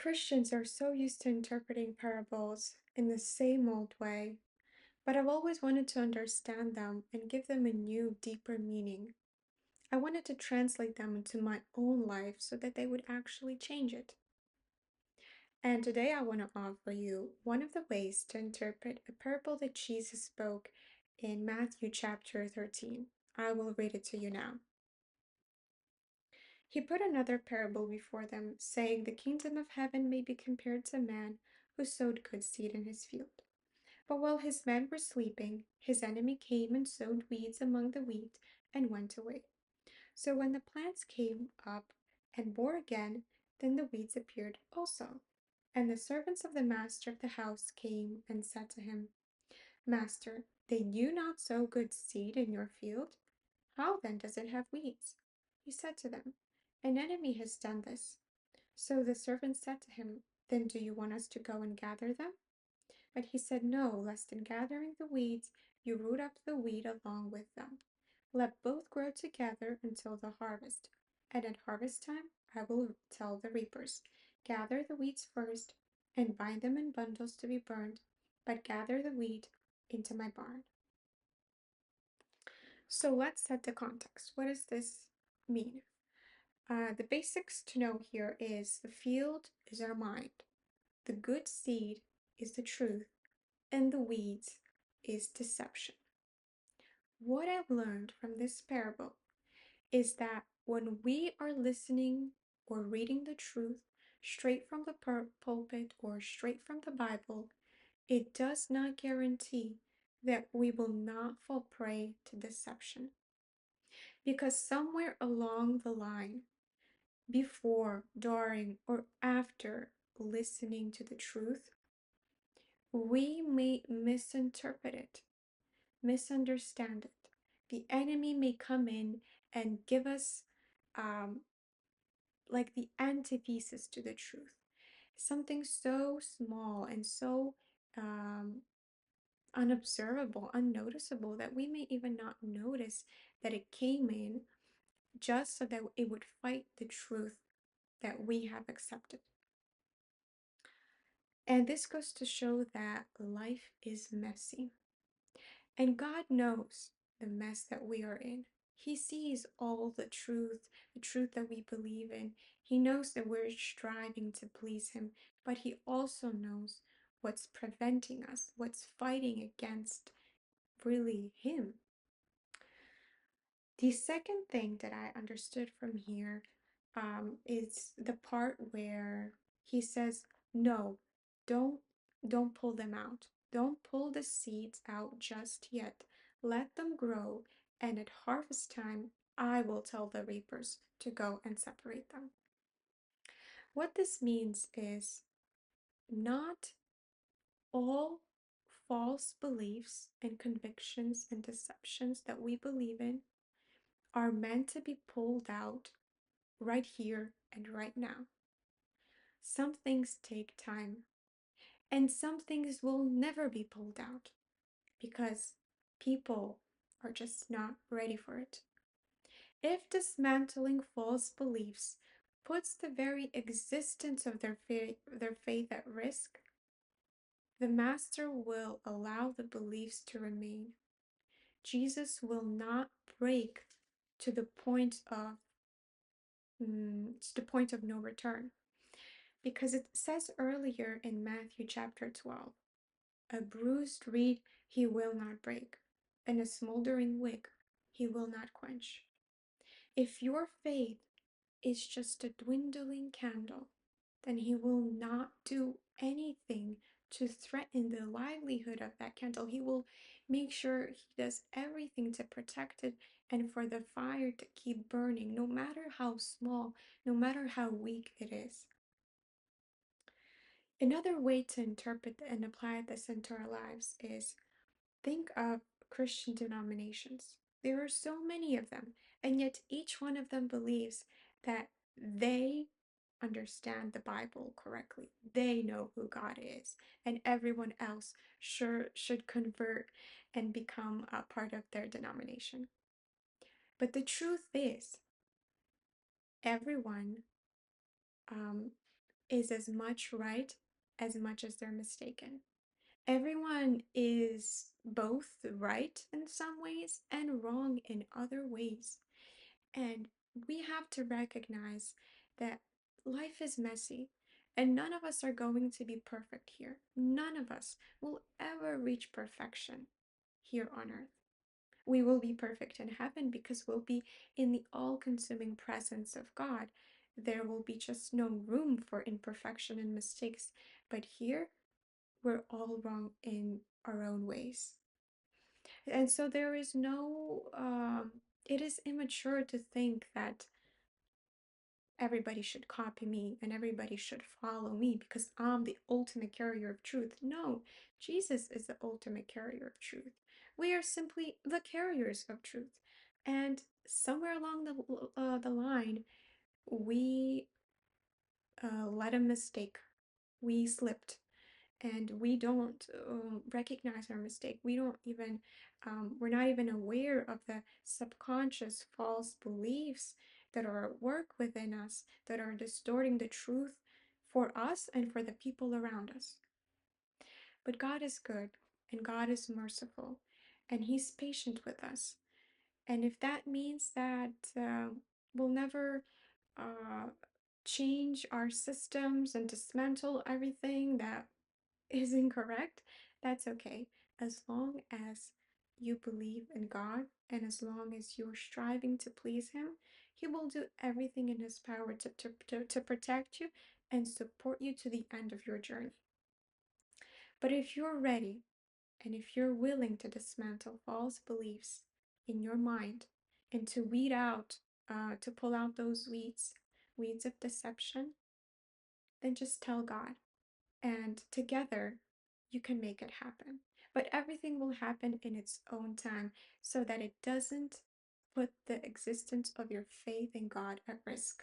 Christians are so used to interpreting parables in the same old way, but I've always wanted to understand them and give them a new, deeper meaning. I wanted to translate them into my own life so that they would actually change it. And today I want to offer you one of the ways to interpret a parable that Jesus spoke in Matthew chapter 13. I will read it to you now. He put another parable before them, saying, "The kingdom of heaven may be compared to a man who sowed good seed in his field. But while his men were sleeping, his enemy came and sowed weeds among the wheat and went away. So when the plants came up and bore again, then the weeds appeared also. And the servants of the master of the house came and said to him, 'Master, did you not sow good seed in your field? How then does it have weeds?' He said to them, 'An enemy has done this.' So the servants said to him, 'Then do you want us to go and gather them?' But he said, 'No, lest in gathering the weeds you root up the wheat along with them. Let both grow together until the harvest. And at harvest time I will tell the reapers, gather the weeds first and bind them in bundles to be burned, but gather the wheat into my barn.'" So let's set the context. What does this mean? The basics to know here is the field is our mind, the good seed is the truth, and the weeds is deception. What I've learned from this parable is that when we are listening or reading the truth straight from the pulpit or straight from the Bible, it does not guarantee that we will not fall prey to deception. Because somewhere along the line, before, during, or after listening to the truth, we may misinterpret it, misunderstand it. The enemy may come in and give us um, like the antithesis to the truth. Something so small and so um, unobservable, unnoticeable that we may even not notice that it came in just so that it would fight the truth that we have accepted. And this goes to show that life is messy. And God knows the mess that we are in. He sees all the truth that we believe in. He knows that we're striving to please Him, but He also knows what's preventing us, what's fighting against really Him. The second thing that I understood from here is the part where He says, "No, don't don't pull them out. Don't pull the seeds out just yet. Let them grow, and at harvest time I will tell the reapers to go and separate them." What this means is not all false beliefs and convictions and deceptions that we believe in are meant to be pulled out right here and right now. Some things take time, and some things will never be pulled out because people are just not ready for it. If dismantling false beliefs puts the very existence of their faith at risk, the Master will allow the beliefs to remain. Jesus will not break to the point of no return, because it says earlier in Matthew chapter 12, "A bruised reed he will not break, and a smoldering wick he will not quench." If your faith is just a dwindling candle, then he will not do anything to threaten the livelihood of that candle. He will make sure he does everything to protect it and for the fire to keep burning, no matter how small, no matter how weak it is. Another way to interpret and apply this into our lives is think of Christian denominations. There are so many of them, and yet each one of them believes that they understand the Bible correctly. They know who God is, and everyone else should convert and become a part of their denomination. But the truth is, everyone is as much as they're mistaken. Everyone is both right in some ways and wrong in other ways. And we have to recognize that life is messy and none of us are going to be perfect here. None of us will ever reach perfection here on earth. We will be perfect in heaven because we'll be in the all consuming presence of God. There will be just no room for imperfection and mistakes. But here, we're all wrong in our own ways. And so there is it is immature to think that everybody should copy me and everybody should follow me because I'm the ultimate carrier of truth. No, Jesus is the ultimate carrier of truth. We are simply the carriers of truth. And somewhere along the line, we let a mistake. We slipped and we don't recognize our mistake. We don't even, we're not even aware of the subconscious false beliefs that are at work within us, that are distorting the truth for us and for the people around us. But God is good and God is merciful and He's patient with us. And if that means that we'll never uh, change our systems and dismantle everything that is incorrect, that's okay. As long as you believe in God and as long as you're striving to please Him, He will do everything in His power to protect you and support you to the end of your journey. But if you're ready and if you're willing to dismantle false beliefs in your mind and to weed out, to pull out those weeds of deception, then just tell God and together you can make it happen. But everything will happen in its own time so that it doesn't put the existence of your faith in God at risk.